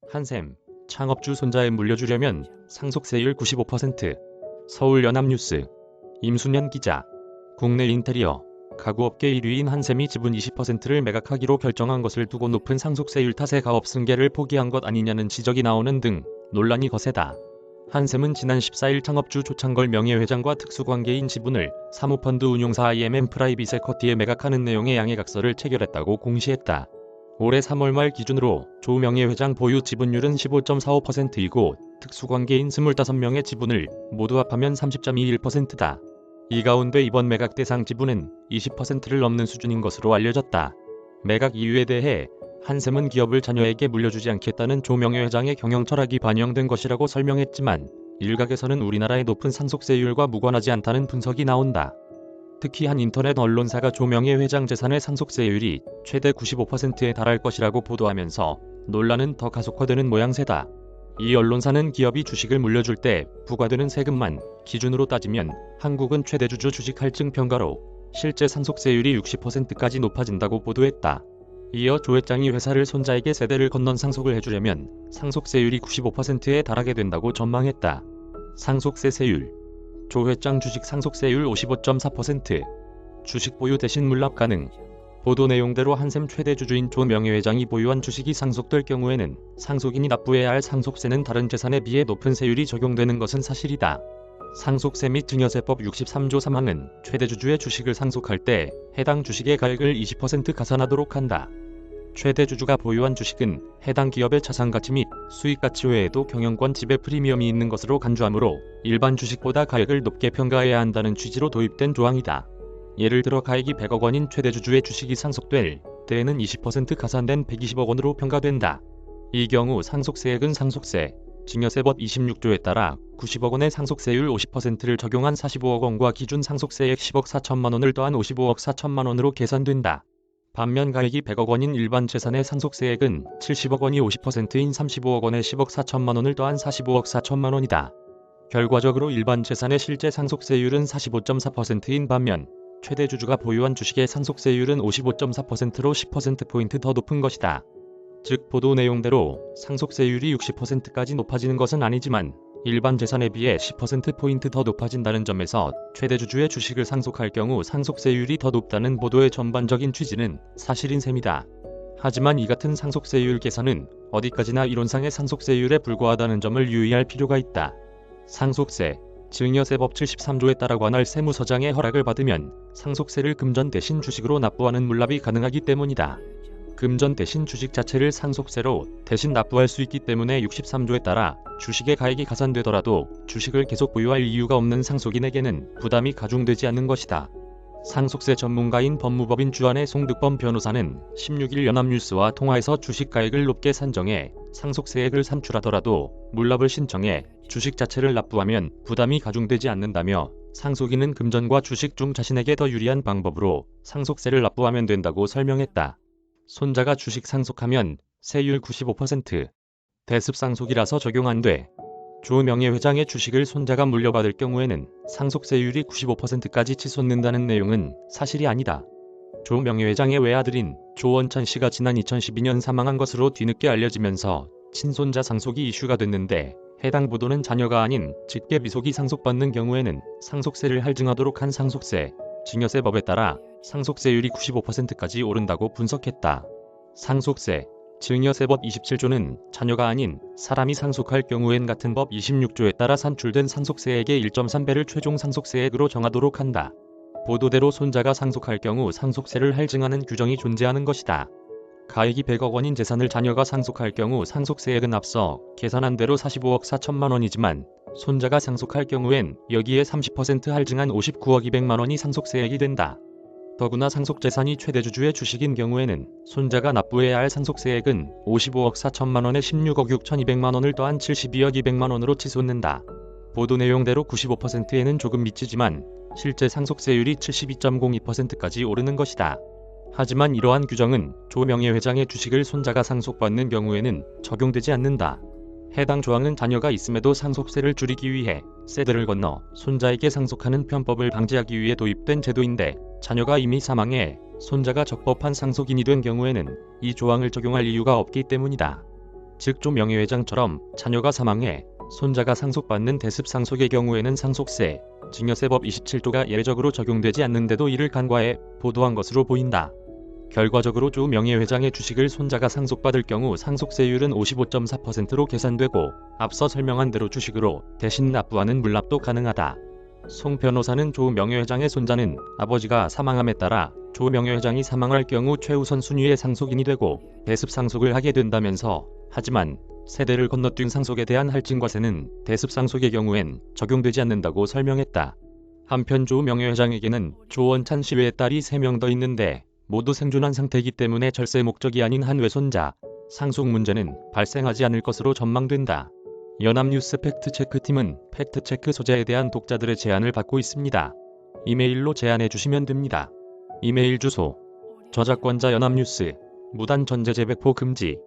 한샘, 창업주 손자에 물려주려면 상속세율 95%. 서울연합뉴스. 임순현 기자. 국내 인테리어, 가구업계 1위인 한샘이 지분 20%를 매각하기로 결정한 것을 두고 높은 상속세율 탓에 가업 승계를 포기한 것 아니냐는 지적이 나오는 등 논란이 거세다. 한샘은 지난 14일 창업주 조창걸 명예회장과 특수관계인 지분을 사모펀드 운용사 IMM 프라이빗 에쿼티에 매각하는 내용의 양해각서를 체결했다고 공시했다. 올해 3월 말 기준으로 조 명예회장 보유 지분율은 15.45%이고 특수관계인 25명의 지분을 모두 합하면 30.21%다. 이 가운데 이번 매각 대상 지분은 20%를 넘는 수준인 것으로 알려졌다. 매각 이유에 대해 한샘은 기업을 자녀에게 물려주지 않겠다는 조 명예회장의 경영 철학이 반영된 것이라고 설명했지만 일각에서는 우리나라의 높은 상속세율과 무관하지 않다는 분석이 나온다. 특히 한 인터넷 언론사가 조 명예회장 재산의 상속세율이 최대 95%에 달할 것이라고 보도하면서 논란은 더 가속화되는 모양새다. 이 언론사는 기업이 주식을 물려줄 때 부과되는 세금만 기준으로 따지면 한국은 최대주주 주식 할증 평가로 실제 상속세율이 60%까지 높아진다고 보도했다. 이어 조 회장이 회사를 손자에게 세대를 건넌 상속을 해주려면 상속세율이 95%에 달하게 된다고 전망했다. 상속세 세율. 조 회장 주식 상속세율 55.4%. 주식 보유 대신 물납 가능. 보도 내용대로 한샘 최대 주주인 조 명예회장이 보유한 주식이 상속될 경우에는 상속인이 납부해야 할 상속세는 다른 재산에 비해 높은 세율이 적용되는 것은 사실이다. 상속세 및 증여세법 63조 3항은 최대 주주의 주식을 상속할 때 해당 주식의 가액을 20% 가산하도록 한다. 최대 주주가 보유한 주식은 해당 기업의 자산가치 및 수익가치 외에도 경영권 지배 프리미엄이 있는 것으로 간주하므로 일반 주식보다 가액을 높게 평가해야 한다는 취지로 도입된 조항이다. 예를 들어 가액이 100억 원인 최대 주주의 주식이 상속될 때에는 20% 가산된 120억 원으로 평가된다. 이 경우 상속세액은 상속세, 증여세법 26조에 따라 90억 원의 상속세율 50%를 적용한 45억 원과 기준 상속세액 10억 4천만 원을 더한 55억 4천만 원으로 계산된다. 반면 가액이 100억 원인 일반 재산의 상속세액은 70억 원이 50%인 35억 원에 10억 4천만 원을 더한 45억 4천만 원이다. 결과적으로 일반 재산의 실제 상속세율은 45.4%인 반면 최대 주주가 보유한 주식의 상속세율은 55.4%로 10%포인트 더 높은 것이다. 즉 보도 내용대로 상속세율이 60%까지 높아지는 것은 아니지만 일반 재산에 비해 10%포인트 더 높아진다는 점에서 최대 주주의 주식을 상속할 경우 상속세율이 더 높다는 보도의 전반적인 취지는 사실인 셈이다. 하지만 이 같은 상속세율 계산은 어디까지나 이론상의 상속세율에 불과하다는 점을 유의할 필요가 있다. 상속세, 증여세법 73조에 따라 관할 세무서장의 허락을 받으면 상속세를 금전 대신 주식으로 납부하는 물납이 가능하기 때문이다. 금전 대신 주식 자체를 상속세로 대신 납부할 수 있기 때문에 63조에 따라 주식의 가액이 가산되더라도 주식을 계속 보유할 이유가 없는 상속인에게는 부담이 가중되지 않는 것이다. 상속세 전문가인 법무법인 주한의 송득범 변호사는 16일 연합뉴스와 통화에서 주식 가액을 높게 산정해 상속세액을 산출하더라도 물납을 신청해 주식 자체를 납부하면 부담이 가중되지 않는다며 상속인은 금전과 주식 중 자신에게 더 유리한 방법으로 상속세를 납부하면 된다고 설명했다. 손자가 주식 상속하면 세율 95%. 대습상속이라서 적용 안 돼. 조 명예회장의 주식을 손자가 물려받을 경우에는 상속세율이 95%까지 치솟는다는 내용은 사실이 아니다. 조 명예회장의 외아들인 조원찬 씨가 지난 2012년 사망한 것으로 뒤늦게 알려지면서 친손자 상속이 이슈가 됐는데 해당 보도는 자녀가 아닌 직계 비속이 상속받는 경우에는 상속세를 할증하도록 한 상속세, 증여세법에 따라 상속세율이 95%까지 오른다고 분석했다. 상속세, 증여세법 27조는 자녀가 아닌 사람이 상속할 경우엔 같은 법 26조에 따라 산출된 상속세액의 1.3배를 최종 상속세액으로 정하도록 한다. 보도대로 손자가 상속할 경우 상속세를 할증하는 규정이 존재하는 것이다. 가액이 100억 원인 재산을 자녀가 상속할 경우 상속세액은 앞서 계산한 대로 45억 4천만 원이지만 손자가 상속할 경우엔 여기에 30% 할증한 59억 2백만 원이 상속세액이 된다. 더구나 상속재산이 최대주주의 주식인 경우에는 손자가 납부해야 할 상속세액은 55억 4천만 원에 16억 6천2백만 원을 더한 72억 2백만 원으로 치솟는다. 보도 내용대로 95%에는 조금 미치지만 실제 상속세율이 72.02%까지 오르는 것이다. 하지만 이러한 규정은 조 명예회장의 주식을 손자가 상속받는 경우에는 적용되지 않는다. 해당 조항은 자녀가 있음에도 상속세를 줄이기 위해 세대를 건너 손자에게 상속하는 편법을 방지하기 위해 도입된 제도인데, 자녀가 이미 사망해 손자가 적법한 상속인이 된 경우에는 이 조항을 적용할 이유가 없기 때문이다. 즉 조 명예회장처럼 자녀가 사망해 손자가 상속받는 대습상속의 경우에는 상속세, 증여세법 27조가 예외적으로 적용되지 않는데도 이를 간과해 보도한 것으로 보인다. 결과적으로 조 명예회장의 주식을 손자가 상속받을 경우 상속세율은 55.4%로 계산되고, 앞서 설명한 대로 주식으로 대신 납부하는 물납도 가능하다. 송 변호사는 조 명예회장의 손자는 아버지가 사망함에 따라 조 명예회장이 사망할 경우 최우선 순위의 상속인이 되고 대습상속을 하게 된다면서, 하지만 세대를 건너뛴 상속에 대한 할증과세는 대습상속의 경우엔 적용되지 않는다고 설명했다. 한편 조 명예회장에게는 조원찬 씨 외에 딸이 3명 더 있는데 모두 생존한 상태이기 때문에 절세 목적이 아닌 한 외손자 상속 문제는 발생하지 않을 것으로 전망된다. 연합뉴스 팩트체크팀은 팩트체크 소재에 대한 독자들의 제안을 받고 있습니다. 이메일로 제안해 주시면 됩니다. 이메일 주소: 저작권자 연합뉴스, 무단 전제 재배포 금지